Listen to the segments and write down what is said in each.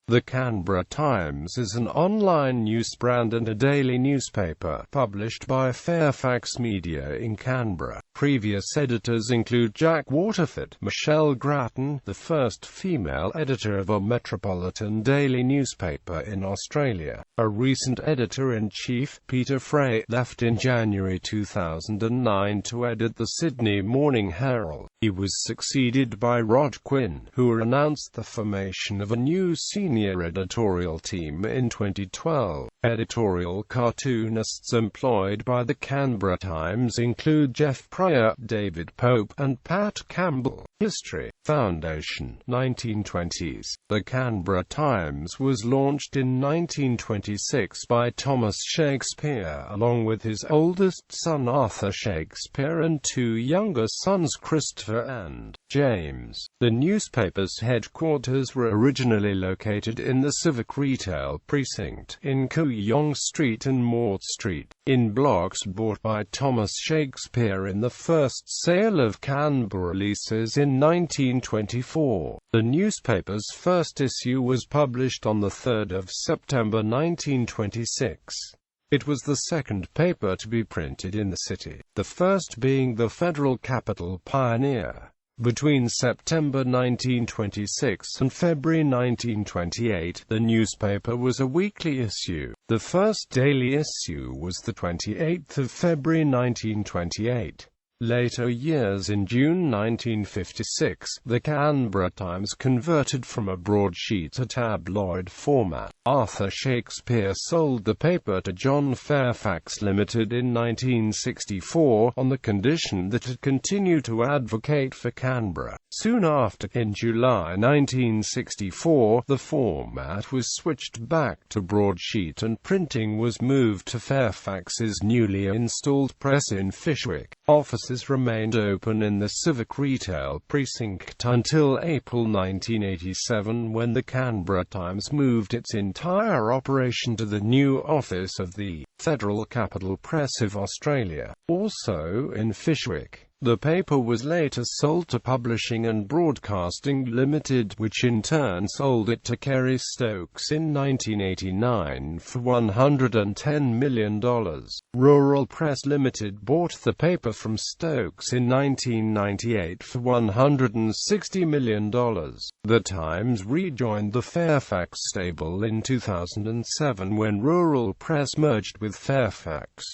The Canberra Times is an online news brand and a daily newspaper, published by Fairfax Media in Canberra. Previous editors include Jack Waterford, Michelle Grattan, the first female editor of a metropolitan daily newspaper in Australia. A recent editor-in-chief, Peter Fray, left in January 2009 to edit the Sydney Morning Herald. He was succeeded by Rod Quinn, who announced the formation of a new senior editorial team in 2012. Editorial cartoonists employed by the Canberra Times include Jeff Pryor, David Pope, and Pat Campbell. History. Foundation. 1920s. The Canberra Times was launched in 1926 by Thomas Shakespeare, along with his oldest son Arthur Shakespeare and two younger sons Christopher and James. The newspaper's headquarters were originally located in the Civic Retail Precinct, in Kooyong Street and Mort Street, in blocks bought by Thomas Shakespeare in the first sale of Canberra leases in 1924. The newspaper's first issue was published on the 3rd of September 1926. It was the second paper to be printed in the city, the first being the Federal Capital Pioneer. Between September 1926 and February 1928, the newspaper was a weekly issue. The first daily issue was the 28th of February 1928. Later years. In June 1956, the Canberra Times converted from a broadsheet to tabloid format. Arthur Shakespeare sold the paper to John Fairfax Limited in 1964, on the condition that it continue to advocate for Canberra. Soon after, in July 1964, the format was switched back to broadsheet and printing was moved to Fairfax's newly installed press in Fyshwick. Offices remained open in the Civic Retail Precinct until April 1987, when the Canberra Times moved its entire operation to the new office of the Federal Capital Press of Australia, also in Fyshwick. The paper was later sold to Publishing and Broadcasting Limited, which in turn sold it to Kerry Stokes in 1989 for $110 million. Rural Press Limited bought the paper from Stokes in 1998 for $160 million. The Times rejoined the Fairfax stable in 2007 when Rural Press merged with Fairfax.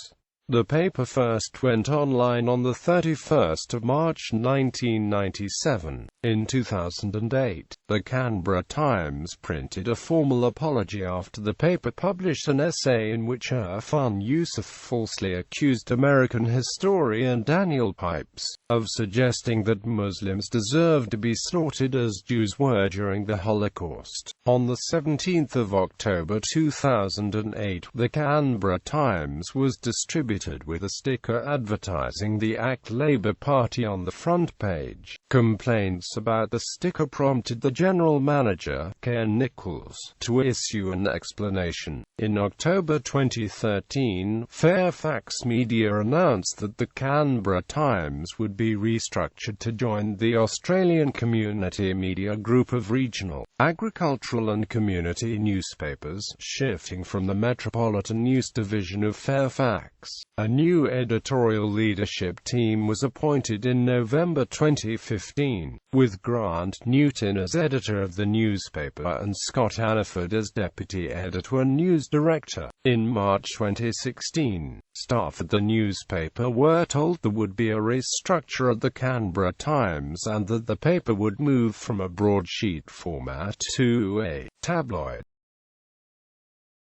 The paper first went online on the 31st of March 1997. In 2008, the Canberra Times printed a formal apology after the paper published an essay in which Irfan Yusuf falsely accused American historian Daniel Pipes of suggesting that Muslims deserved to be slaughtered as Jews were during the Holocaust. On the 17th of October 2008, the Canberra Times was distributed with a sticker advertising the ACT Labour Party on the front page. Complaints about the sticker prompted the general manager, Ken Nichols, to issue an explanation. In October 2013, Fairfax Media announced that the Canberra Times would be restructured to join the Australian Community Media Group of regional, agricultural and community newspapers, shifting from the Metropolitan News Division of Fairfax. A new editorial leadership team was appointed in November 2015, with Grant Newton as editor of the newspaper and Scott Hannaford as deputy editor and news director. In March 2016, staff at the newspaper were told there would be a restructure at the Canberra Times and that the paper would move from a broadsheet format to a tabloid